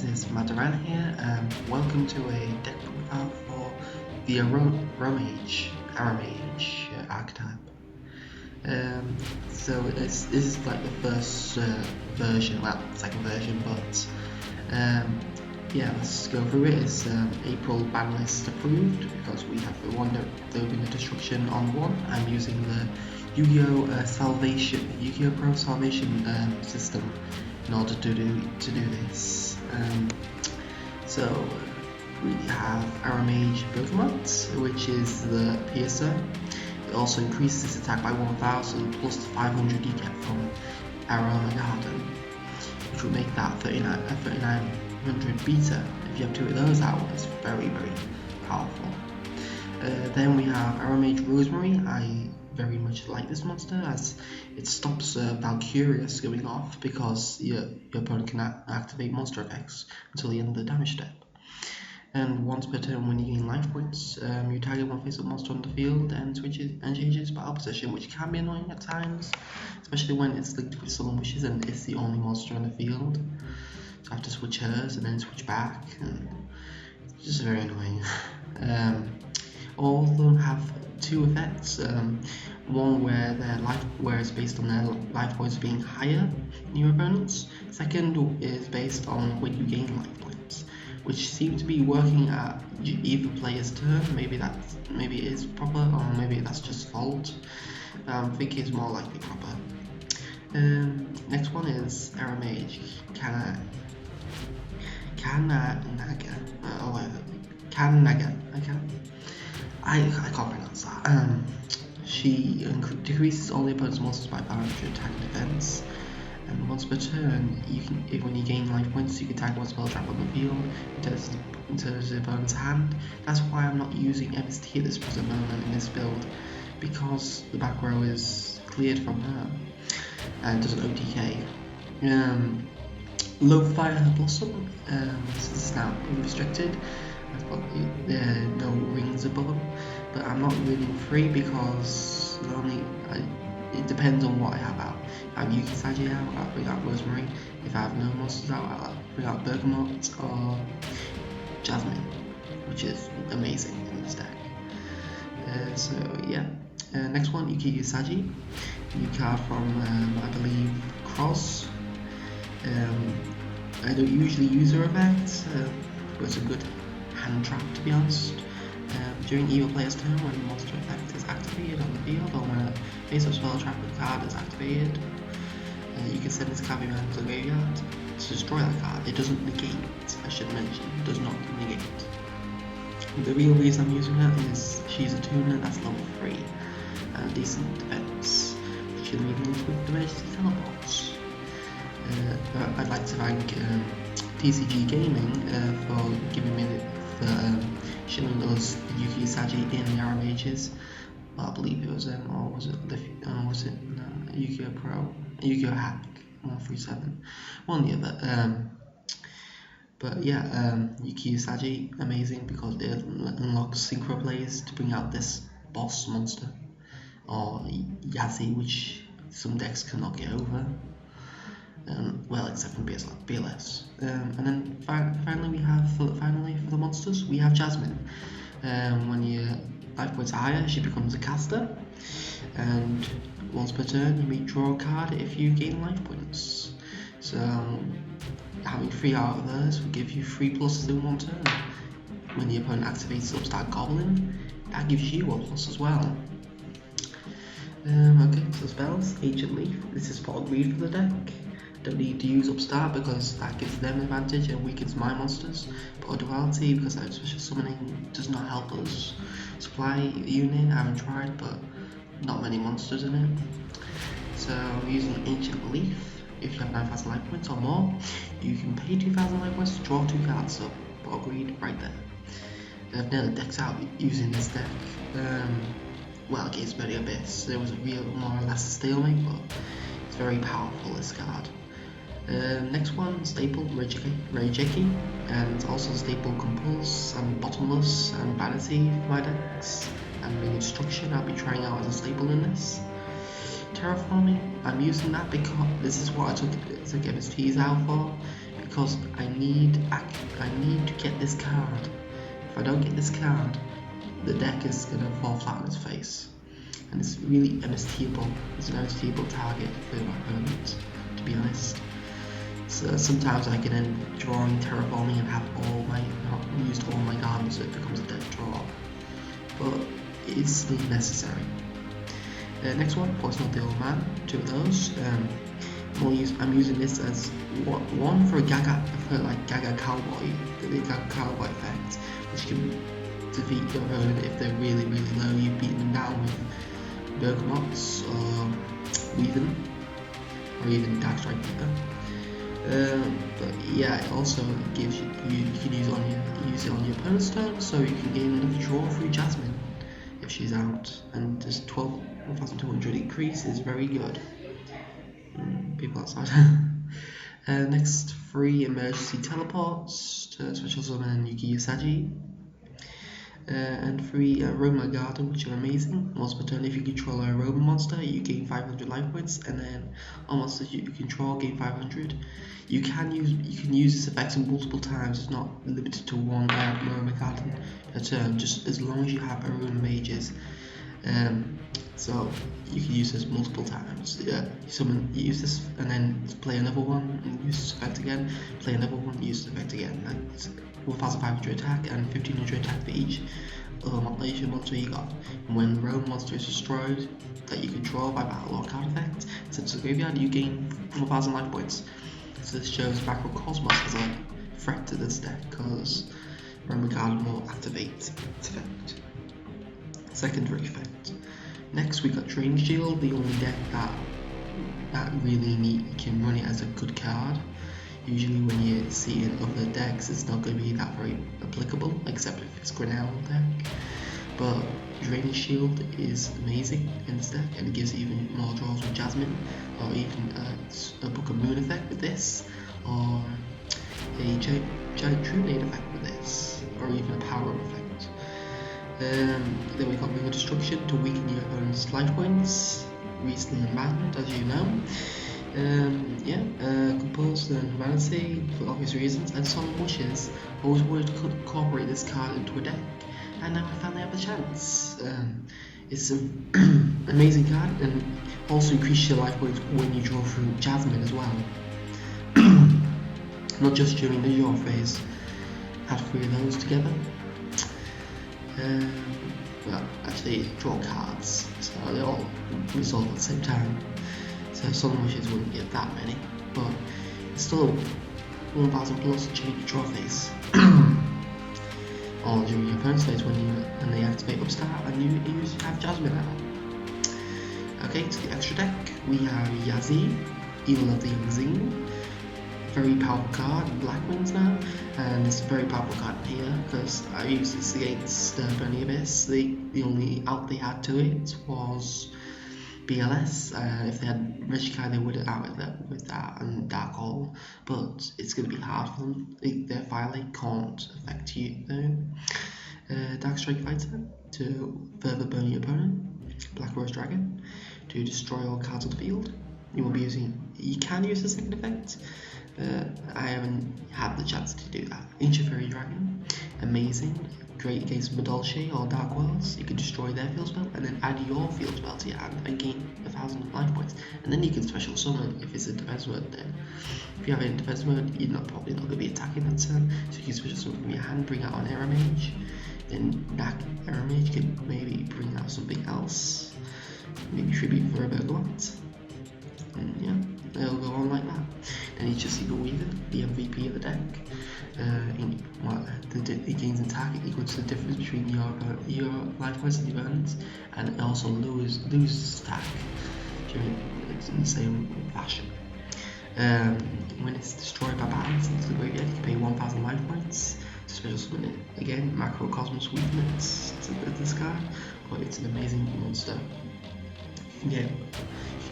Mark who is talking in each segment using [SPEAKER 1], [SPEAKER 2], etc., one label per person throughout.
[SPEAKER 1] it's Madaran here, and welcome to a deck profile for the Aromage archetype. So this is like the first version, well, second version, but yeah, let's go through it. It's April Banlist approved because we have the one that there'll be the destruction on one. I'm using the Yu-Gi-Oh! Yu-Gi-Oh! Pro Salvation system in order to do this. So we have Aromage Bergamot, which is the piercer. It also increases its attack by 1000 plus the 500 you get from Aromatherapy, which will make that 3900 beta. If you have two of those out, it's very powerful. Then we have Aromage Rosemary. I very much like this monster as it stops Valkyrius going off because your opponent can activate monster effects until the end of the damage step. And once per turn, when you gain life points, you target one face-up monster on the field and changes battle position, which can be annoying at times, especially when it's linked with Sullen Wishes and it's the only monster on the field. So I have to switch hers and then switch back, and it's just very annoying. All of them have two effects. One where it's based on their life points being higher than your opponent's. Second is based on when you gain life points, which seem to be working at either player's turn. Maybe it is proper, or maybe that's just fault. I think it's more likely proper. Next one is Aromage Kanaga. I can't pronounce that. She decreases all the opponent's monsters by 500 attack and defense. And once per turn, when you gain life points, you can tag one spell trap on the field into the opponent's hand. That's why I'm not using MST at this present moment in this build, because the back row is cleared from her and doesn't OTK. Low Fire Blossom, this is now restricted. I've got no rings above them, but I'm not reading free because it depends on what I have out. If I have Yuki Saji out, I'll bring out Rosemary. If I have no monsters out, I'll bring out Bergamot or Jasmine, which is amazing in this deck. So yeah, next one, Yuki Saji, new card from I believe Cross. I don't usually use her effects, but it's a good hand trap, to be honest. During either player's turn, when the monster effect is activated on the field, or when a face-up spell trap card is activated, you can send this card behind to the graveyard to destroy that card. It doesn't negate, I should mention, it does not negate. The real reason I'm using her is she's a tuner that's level 3 and a decent defense. She can be linked with emergency teleports. I'd like to thank TCG Gaming for giving me showing us Yuki Saji in the Aromages. Well, I believe it was them, or was it Yu-Gi-Oh! Pro, Yu-Gi-Oh! Hack 137, one or the other. But yeah, Yuki Saji, amazing because it unlocks synchro plays to bring out this boss monster, or Yazi, which some decks cannot get over. Well, except from BLS. And then finally we have for the monsters, we have Jasmine. When your life points are higher, she becomes a caster, and once per turn you may draw a card if you gain life points. So having 3 out of those will give you 3 pluses in one turn. When the opponent activates Upstart Goblin, that gives you a plus as well. Okay, so spells, Ancient Leaf. This is for greed for the deck. Don't need to use Upstart because that gives them advantage and weakens my monsters. But Duality, because our special summoning does not help us. Supply unit, I haven't tried, but not many monsters in it. So using Ancient Leaf, if you have 9,000 life points or more, you can pay 2,000 life points to draw 2 cards. So agreed right there. I've nearly decked out using this deck. Well, against Many Abyss, there was a real more or less stalemate, but it's very powerful, this card. Next one, Staple Reijeki, and also Staple Compulse and Bottomless and Vanity for my decks. And Ring of Destruction, I'll be trying out as a staple in this. Terraforming, I'm using that because this is what I took MSTs out for, because I need to get this card. If I don't get this card, the deck is gonna fall flat on its face. And it's really MSTable. It's an MSTable target for my opponent, to be honest. So sometimes I can end drawing terraforming and have not used all my cards, so it becomes a dead draw. But it's necessary. Next one, Poison of the Old Man, 2 of those. I'm using this as one for a Gaga Cowboy, the Gaga Cowboy effect, which can defeat your opponent if they're really low. You've beaten them down with Bergamots or Weaving, or even Dark Strike Keeper. But yeah, it also gives you can use it on your opponent's turn, so you can gain another draw through Jasmine if she's out, and this 1,200 increase is very good. People outside. Next, 3 emergency teleports to special summon Yuki Usagi. And 3 Aroma Garden, which are amazing. Once per turn, if you control a Aroma monster, you gain 500 life points, and then all monsters you control gain 500. You can use this effect multiple times. It's not limited to one Aroma Garden per turn, just as long as you have Aroma Mages. So you can use this multiple times. Use this and then play another one and use this effect again. Play another one, use this effect again. That's 1,500 attack and 1,500 attack for each Asian monster you got. And when the Roman monster is destroyed that you control by battle or card effect, sent to the graveyard, you gain 1,000 life points. So this shows Macrocosmos as a threat to this deck, because Roman Garden will activate its effect. Secondary effect. Next we got Drain Shield, the only deck that really can run it as a good card. Usually when you see it in other decks, it's not going to be that very applicable, except if it's Grinnell deck. But Drain Shield is amazing in this deck, and it gives even more draws with Jasmine, or even a Book of Moon effect with this, or a Giant Trunade effect with this, or even a Power Up effect. Then we got Ring of Destruction to weaken your opponent's life points, recently unbanned as you know. Composed and Vanity for obvious reasons, and Solemn Wishes. Always wanted to incorporate this card into a deck, and now I finally have the chance. It's an amazing card, and also increases your life points when you draw through Jasmine as well. Not just during the draw phase. Add 3 of those together. Well, actually draw cards, so they all resolve at the same time. So Solemn Wishes wouldn't get that many, but it's still 1,000 plus during your draw phase. Or during your opponent's phase when they activate Upstart and you have Jasmine out. Okay, to the extra deck, we have Yazi, Evil of the Young Zine. Very powerful card, Black Wings now, and it's a very powerful card here because I used this against Burning Abyss. The only out they had to it was BLS. If they had Regikai, they would have out with that and Dark Hole, but it's going to be hard for them. Their Firelight can't affect you though. Dark Strike Fighter to further burn your opponent. Black Rose Dragon to destroy all cards on the field. You can use the second effect. I haven't had the chance to do that. Ancient Fairy Dragon, amazing, great against Madolche or Dark Worlds. You can destroy their field spell and then add your field spell to your hand and gain 1,000 life points. And then you can special summon if it's in defense mode. Then, if you have it in defense mode, you're probably not going to be attacking that turn. So you can special summon from your hand, bring out an Aromage. Then that Aromage can maybe bring out something else, maybe tribute for a Bergamot. And yeah, it'll go on like that. Then you just see the Weaver, the MVP of the deck. It gains attack equal to the difference between your life points and your earnings, and it also loses attack in the same fashion. When it's destroyed by balance into the graveyard, you can pay 1,000 life points to special summon it. Again, Macrocosmos weakness to this card, but it's an amazing monster. You can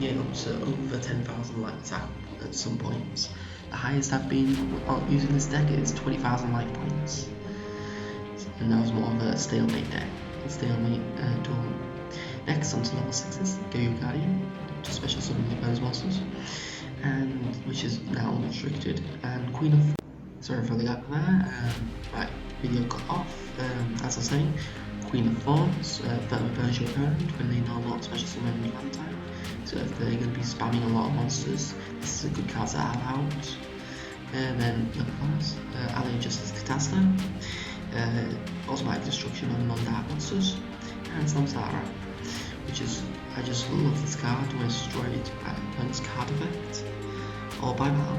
[SPEAKER 1] get up to over 10,000 life attack at some points. The highest I've been using this deck is 20,000 life points, and that was more of a stalemate deck. Duel. Next, on to level 6s, Goyo Guardian to special summon your opponent's monsters, and which is now unrestricted, and Queen of sorry for the gap there. Right, video cut off. As I was saying, Queen of Thorns, that burns your opponent when they know not special summon in land time. So if they're going to be spamming a lot of monsters, this is a good card to have out. And then Ally Justice Catasta, automatic destruction on non-dark monsters, and Samsara, which is, I just love this card when it's destroyed by opponent's card effect or by battle.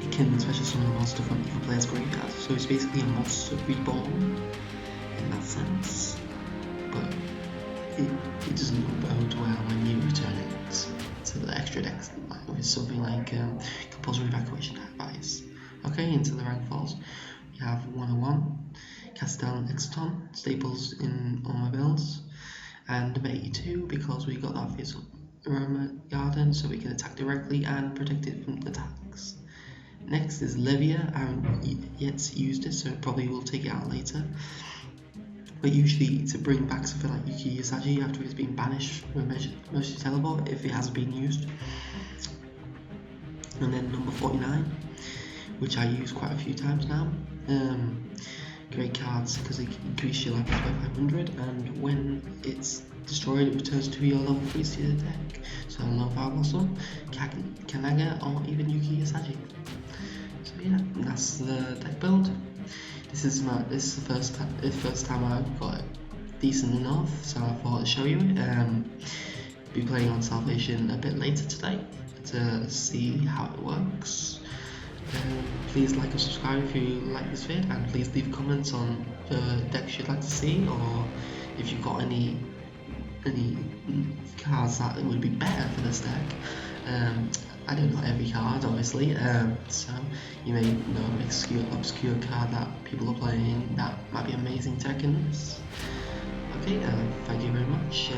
[SPEAKER 1] It can special summon a monster from your player's graveyard, so it's basically a monster reborn in that sense, but it doesn't bode well when you return it to the extra decks with something like compulsory evacuation advice. Okay, into the rank falls. We have 101, cast down Exton, staples in all my builds, and number 82 because we got that face Aroma Garden, so we can attack directly and protect it from attacks. Next is Livia. I haven't yet used it, so probably will take it out later. But usually to bring back something like Yuki Usagi after it's been banished from emergency teleport if it hasn't been used. And then number 49, which I use quite a few times now. Great cards because they increase your life by 500, and when it's destroyed it returns to your level 3 seeded deck. So Lone Fire Blossom, Kanaga, or even Yuki Usagi. So yeah, that's the deck build. This is the first time I've got it decent enough, so I thought I'd show you it. Be playing on Salvation a bit later today to see how it works. Please like and subscribe if you like this vid, and please leave comments on the decks you'd like to see, or if you've got any cards that would be better for this deck. I don't know every card, obviously, so you may know an obscure card that people are playing that might be amazing tech in this. Okay, thank you very much.